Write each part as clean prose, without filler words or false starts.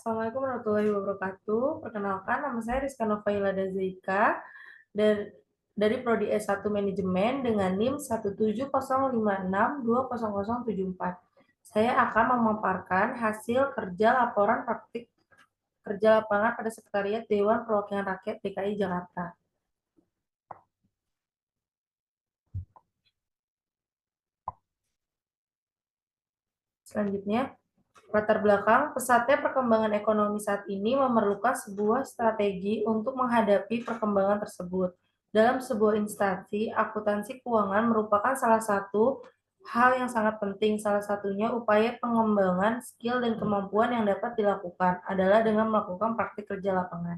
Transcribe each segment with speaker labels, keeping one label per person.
Speaker 1: Assalamualaikum warahmatullahi wabarakatuh. Perkenalkan, nama saya Rizka Novaila Dazaika dari Prodi S1 Manajemen dengan NIM 17056200074. Saya akan memaparkan hasil kerja laporan praktik kerja lapangan pada Sekretariat Dewan Perwakilan Rakyat DKI Jakarta. Selanjutnya, latar belakang, pesatnya perkembangan ekonomi saat ini memerlukan sebuah strategi untuk menghadapi perkembangan tersebut. Dalam sebuah instansi, akuntansi keuangan merupakan salah satu hal yang sangat penting. Salah satunya upaya pengembangan skill dan kemampuan yang dapat dilakukan adalah dengan melakukan praktik kerja lapangan.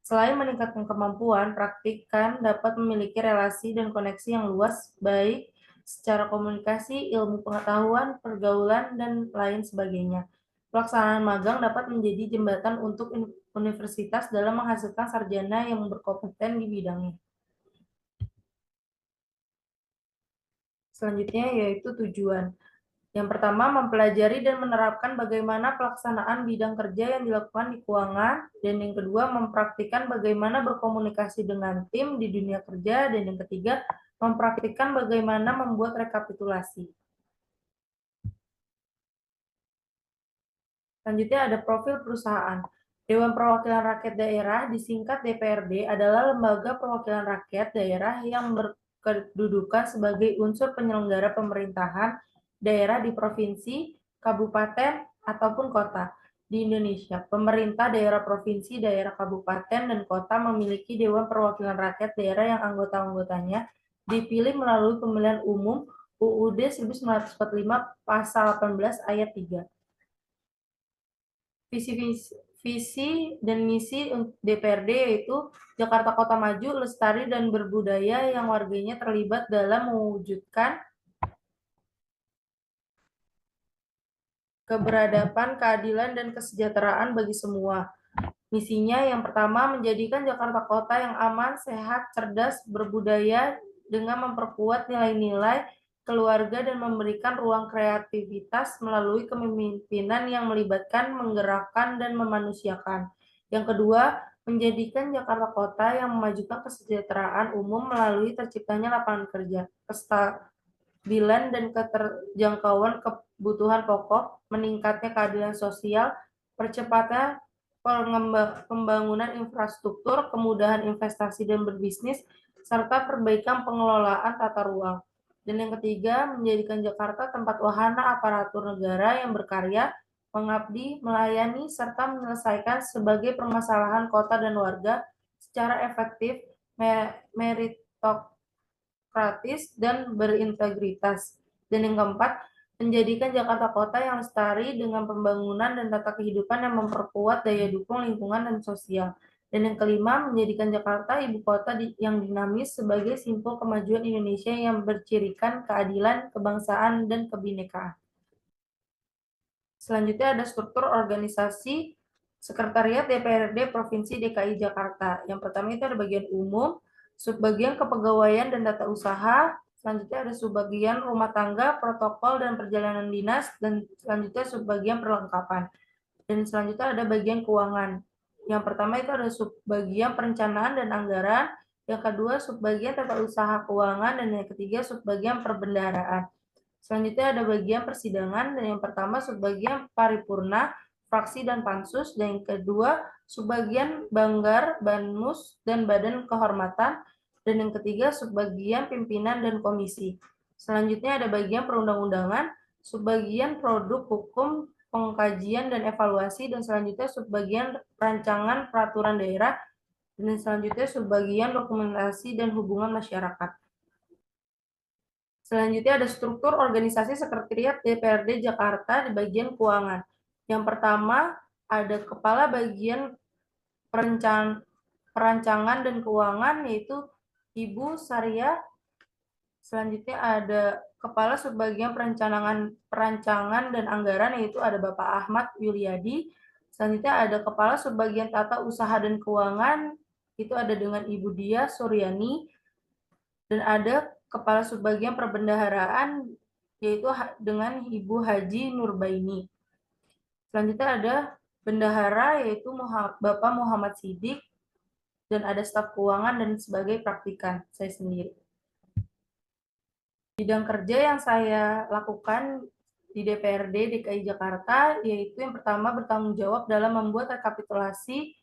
Speaker 1: Selain meningkatkan kemampuan, praktikan dapat memiliki relasi dan koneksi yang luas, baik secara komunikasi, ilmu pengetahuan, pergaulan, dan lain sebagainya. Pelaksanaan magang dapat menjadi jembatan untuk universitas dalam menghasilkan sarjana yang berkompeten di bidangnya. Selanjutnya yaitu tujuan. Yang pertama, mempelajari dan menerapkan bagaimana pelaksanaan bidang kerja yang dilakukan di keuangan, dan yang kedua, mempraktikkan bagaimana berkomunikasi dengan tim di dunia kerja, dan yang ketiga, mempraktikkan bagaimana membuat rekapitulasi. Selanjutnya ada profil perusahaan. Dewan Perwakilan Rakyat Daerah, disingkat DPRD, adalah lembaga perwakilan rakyat daerah yang berkedudukan sebagai unsur penyelenggara pemerintahan daerah di provinsi, kabupaten, ataupun kota. Di Indonesia, pemerintah daerah provinsi, daerah kabupaten, dan kota memiliki Dewan Perwakilan Rakyat Daerah yang anggota-anggotanya dipilih melalui pemilihan umum UUD 1945 Pasal 18 Ayat 3. Visi dan misi DPRD yaitu Jakarta Kota Maju, lestari, dan berbudaya yang warganya terlibat dalam mewujudkan keberadaban, keadilan, dan kesejahteraan bagi semua. Misinya yang pertama, menjadikan Jakarta kota yang aman, sehat, cerdas, berbudaya dengan memperkuat nilai-nilai keluarga dan memberikan ruang kreativitas melalui kepemimpinan yang melibatkan, menggerakkan, dan memanusiakan. Yang kedua, menjadikan Jakarta kota yang memajukan kesejahteraan umum melalui terciptanya lapangan kerja, kestabilan dan keterjangkauan kebutuhan pokok, meningkatnya keadilan sosial, percepatan pembangunan infrastruktur, kemudahan investasi dan berbisnis, serta perbaikan pengelolaan tata ruang. Dan yang ketiga, menjadikan Jakarta tempat wahana aparatur negara yang berkarya, mengabdi, melayani, serta menyelesaikan sebagai permasalahan kota dan warga secara efektif, meritokratis, dan berintegritas. Dan yang keempat, menjadikan Jakarta kota yang lestari dengan pembangunan dan tata kehidupan yang memperkuat daya dukung lingkungan dan sosial. Dan yang kelima, menjadikan Jakarta ibu kota yang dinamis sebagai simbol kemajuan Indonesia yang bercirikan keadilan, kebangsaan, dan kebinekaan. Selanjutnya ada struktur organisasi Sekretariat DPRD Provinsi DKI Jakarta. Yang pertama itu ada bagian umum, subbagian kepegawaian dan data usaha, selanjutnya ada subbagian rumah tangga, protokol dan perjalanan dinas, dan selanjutnya subbagian perlengkapan. Dan selanjutnya ada bagian keuangan. Yang pertama itu ada subbagian perencanaan dan anggaran, yang kedua subbagian tata usaha keuangan, dan yang ketiga subbagian perbendaharaan. Selanjutnya ada bagian persidangan, dan yang pertama subbagian paripurna, fraksi dan pansus, dan yang kedua subbagian banggar, banmus, dan badan kehormatan, dan yang ketiga subbagian pimpinan dan komisi. Selanjutnya ada bagian perundang-undangan, subbagian produk hukum, pengkajian dan evaluasi, dan selanjutnya subbagian rancangan peraturan daerah, dan selanjutnya subbagian dokumentasi dan hubungan masyarakat. Selanjutnya ada struktur organisasi Sekretariat DPRD Jakarta di bagian keuangan. Yang pertama ada Kepala Bagian Perancangan dan Keuangan yaitu Ibu Saria. Selanjutnya ada Kepala Subbagian Perancangan dan Anggaran yaitu ada Bapak Ahmad Yuliadi. Selanjutnya ada Kepala Subbagian Tata Usaha dan Keuangan itu ada dengan Ibu Dia Suryani, dan ada Kepala Subbagian Perbendaharaan yaitu dengan Ibu Haji Nurbaini. Selanjutnya ada bendahara yaitu Bapak Muhammad Sidik, dan ada staf keuangan dan sebagai praktikan saya sendiri. Bidang kerja yang saya lakukan di DPRD DKI Jakarta yaitu yang pertama bertanggung jawab dalam membuat rekapitulasi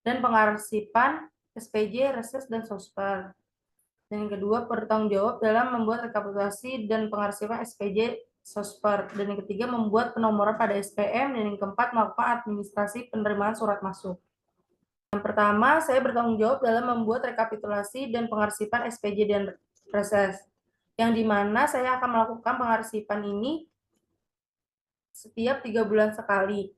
Speaker 1: dan pengarsipan SPJ, Reses, dan Sosper. Dan yang kedua bertanggung jawab dalam membuat rekapitulasi dan pengarsipan SPJ, Sosper. Dan yang ketiga membuat penomoran pada SPM. Dan yang keempat melakukan administrasi penerimaan surat masuk. Yang pertama, saya bertanggung jawab dalam membuat rekapitulasi dan pengarsipan SPJ dan Reses, yang dimana saya akan melakukan pengarsipan ini setiap 3 bulan sekali.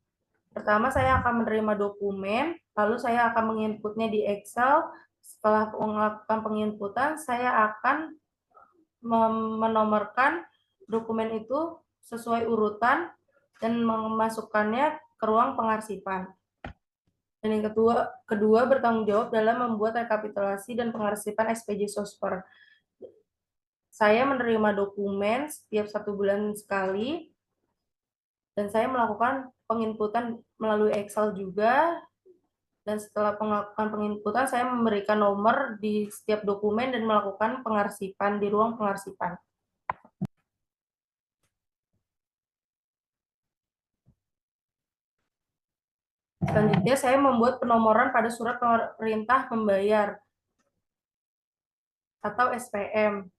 Speaker 1: Pertama, saya akan menerima dokumen, lalu saya akan menginputnya di Excel. Setelah melakukan penginputan, saya akan menomorkan dokumen itu sesuai urutan dan memasukkannya ke ruang pengarsipan. Dan yang kedua bertanggung jawab dalam membuat rekapitulasi dan pengarsipan SPJ Sosper. Saya menerima dokumen setiap 1 bulan sekali, dan saya melakukan penginputan melalui Excel juga. Dan setelah melakukan penginputan, saya memberikan nomor di setiap dokumen dan melakukan pengarsipan di ruang pengarsipan. Selanjutnya, saya membuat penomoran pada surat perintah membayar atau SPM.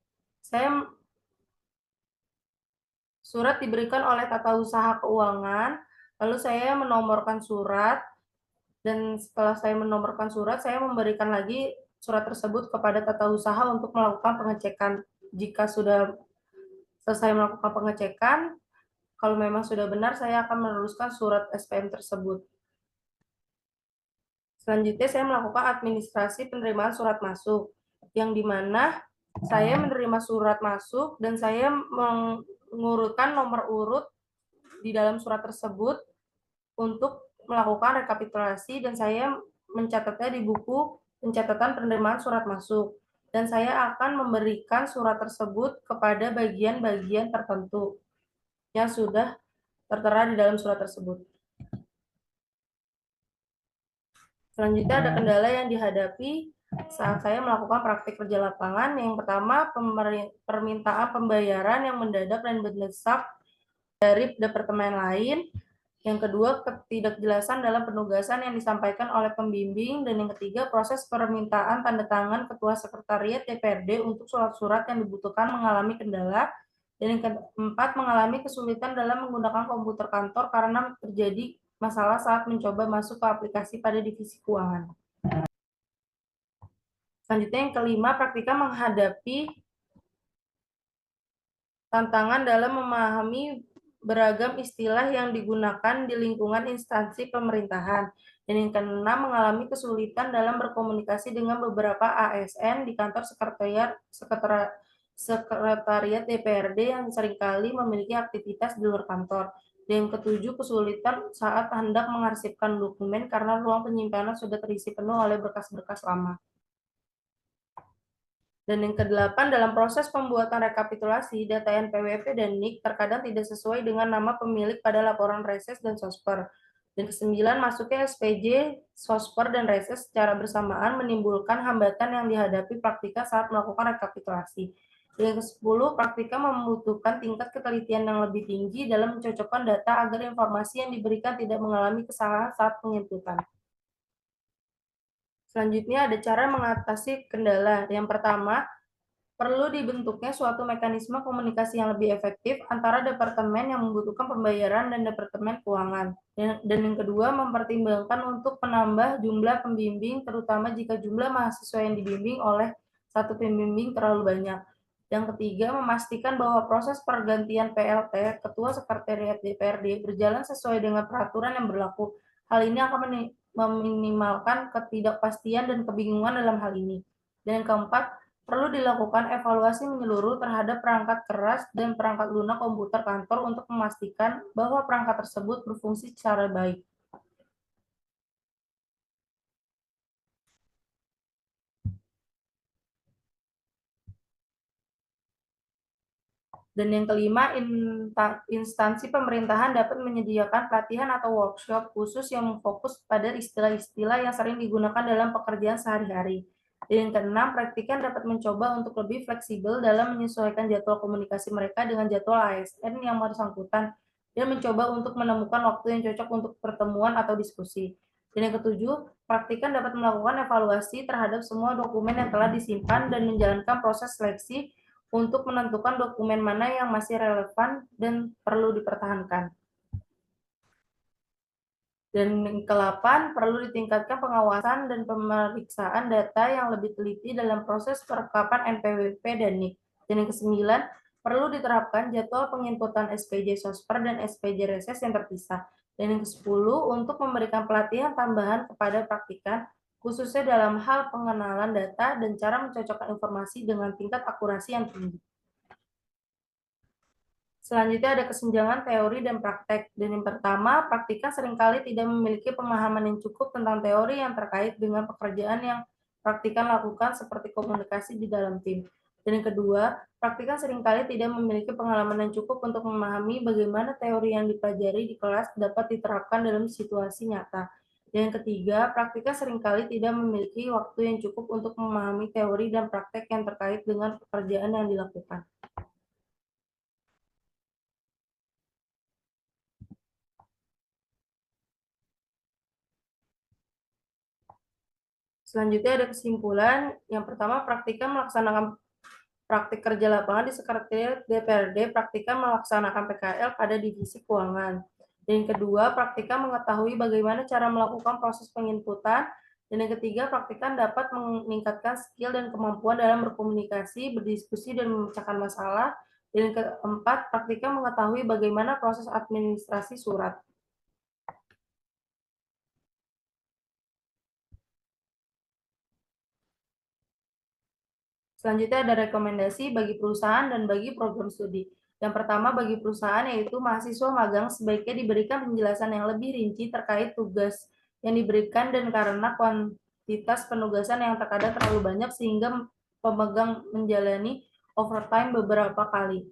Speaker 1: Surat diberikan oleh Tata Usaha Keuangan, lalu saya menomorkan surat, dan setelah saya menomorkan surat, saya memberikan lagi surat tersebut kepada Tata Usaha untuk melakukan pengecekan. Jika sudah selesai melakukan pengecekan, kalau memang sudah benar, saya akan meneruskan surat SPM tersebut. Selanjutnya, saya melakukan administrasi penerimaan surat masuk, yang dimana saya menerima surat masuk dan saya mengurutkan nomor urut di dalam surat tersebut untuk melakukan rekapitulasi, dan saya mencatatnya di buku pencatatan penerimaan surat masuk. Dan saya akan memberikan surat tersebut kepada bagian-bagian tertentu yang sudah tertera di dalam surat tersebut. Selanjutnya ada kendala yang dihadapi saat saya melakukan praktik kerja lapangan. Yang pertama, permintaan pembayaran yang mendadak dan mendesak dari departemen lain. Yang kedua, ketidakjelasan dalam penugasan yang disampaikan oleh pembimbing. Dan yang ketiga, proses permintaan tanda tangan Ketua Sekretariat DPRD untuk surat-surat yang dibutuhkan mengalami kendala. Dan yang keempat, mengalami kesulitan dalam menggunakan komputer kantor karena terjadi masalah saat mencoba masuk ke aplikasi pada divisi keuangan. Selanjutnya yang kelima, praktika menghadapi tantangan dalam memahami beragam istilah yang digunakan di lingkungan instansi pemerintahan. Dan yang keenam, mengalami kesulitan dalam berkomunikasi dengan beberapa ASN di kantor sekretariat DPRD yang seringkali memiliki aktivitas di luar kantor. Dan yang ketujuh, kesulitan saat hendak mengarsipkan dokumen karena ruang penyimpanan sudah terisi penuh oleh berkas-berkas lama. Dan yang kedelapan, dalam proses pembuatan rekapitulasi, data NPWP dan NIK terkadang tidak sesuai dengan nama pemilik pada laporan Reses dan Sosper. Dan kesembilan, masuknya SPJ, Sosper, dan Reses secara bersamaan menimbulkan hambatan yang dihadapi praktika saat melakukan rekapitulasi. Dan yang ke-10, praktika membutuhkan tingkat ketelitian yang lebih tinggi dalam mencocokkan data agar informasi yang diberikan tidak mengalami kesalahan saat penginputan. Selanjutnya ada cara mengatasi kendala. Yang pertama, perlu dibentuknya suatu mekanisme komunikasi yang lebih efektif antara departemen yang membutuhkan pembayaran dan departemen keuangan. Dan yang kedua, mempertimbangkan untuk menambah jumlah pembimbing, terutama jika jumlah mahasiswa yang dibimbing oleh satu pembimbing terlalu banyak. Yang ketiga, memastikan bahwa proses pergantian PLT, Ketua Sekretariat DPRD, berjalan sesuai dengan peraturan yang berlaku. Hal ini akan meminimalkan ketidakpastian dan kebingungan dalam hal ini. Dan yang keempat, perlu dilakukan evaluasi menyeluruh terhadap perangkat keras dan perangkat lunak komputer kantor untuk memastikan bahwa perangkat tersebut berfungsi secara baik. Dan yang kelima, instansi pemerintahan dapat menyediakan pelatihan atau workshop khusus yang fokus pada istilah-istilah yang sering digunakan dalam pekerjaan sehari-hari. Dan yang keenam, praktikan dapat mencoba untuk lebih fleksibel dalam menyesuaikan jadwal komunikasi mereka dengan jadwal ASN yang bersangkutan dan mencoba untuk menemukan waktu yang cocok untuk pertemuan atau diskusi. Dan yang ketujuh, praktikan dapat melakukan evaluasi terhadap semua dokumen yang telah disimpan dan menjalankan proses seleksi untuk menentukan dokumen mana yang masih relevan dan perlu dipertahankan. Dan yang ke-8, perlu ditingkatkan pengawasan dan pemeriksaan data yang lebih teliti dalam proses perlengkapan NPWP dan NIK. Dan yang ke-9, perlu diterapkan jadwal penginputan SPJ Sosper dan SPJ Reses yang terpisah. Dan yang ke-10, untuk memberikan pelatihan tambahan kepada praktikan, khususnya dalam hal pengenalan data dan cara mencocokkan informasi dengan tingkat akurasi yang tinggi. Selanjutnya ada kesenjangan teori dan praktek. Dan yang pertama, praktikan seringkali tidak memiliki pemahaman yang cukup tentang teori yang terkait dengan pekerjaan yang praktikan lakukan seperti komunikasi di dalam tim. Dan yang kedua, praktikan seringkali tidak memiliki pengalaman yang cukup untuk memahami bagaimana teori yang dipelajari di kelas dapat diterapkan dalam situasi nyata. Dan yang ketiga, praktikan seringkali tidak memiliki waktu yang cukup untuk memahami teori dan praktek yang terkait dengan pekerjaan yang dilakukan. Selanjutnya ada kesimpulan. Yang pertama, praktikan melaksanakan praktik kerja lapangan di Sekretariat DPRD, praktikan melaksanakan PKL pada divisi keuangan. Dan yang kedua, praktikan mengetahui bagaimana cara melakukan proses penginputan. Dan yang ketiga, praktikan dapat meningkatkan skill dan kemampuan dalam berkomunikasi, berdiskusi, dan memecahkan masalah. Dan yang keempat, praktikan mengetahui bagaimana proses administrasi surat. Selanjutnya ada rekomendasi bagi perusahaan dan bagi program studi. Yang pertama bagi perusahaan yaitu mahasiswa magang sebaiknya diberikan penjelasan yang lebih rinci terkait tugas yang diberikan dan karena kuantitas penugasan yang terkadang terlalu banyak sehingga pemegang menjalani overtime beberapa kali.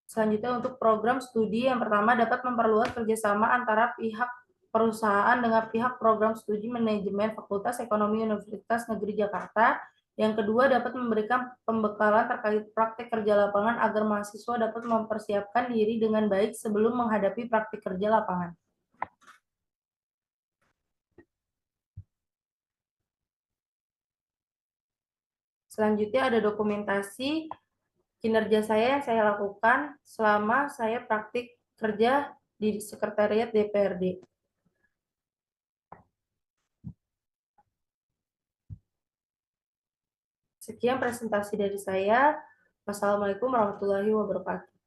Speaker 1: Selanjutnya untuk program studi yang pertama dapat memperluas kerjasama antara pihak perusahaan dengan pihak program studi manajemen Fakultas Ekonomi Universitas Negeri Jakarta. Yang kedua dapat memberikan pembekalan terkait praktik kerja lapangan agar mahasiswa dapat mempersiapkan diri dengan baik sebelum menghadapi praktik kerja lapangan. Selanjutnya ada dokumentasi kinerja saya yang saya lakukan selama saya praktik kerja di Sekretariat DPRD. Sekian presentasi dari saya. Wassalamualaikum warahmatullahi wabarakatuh.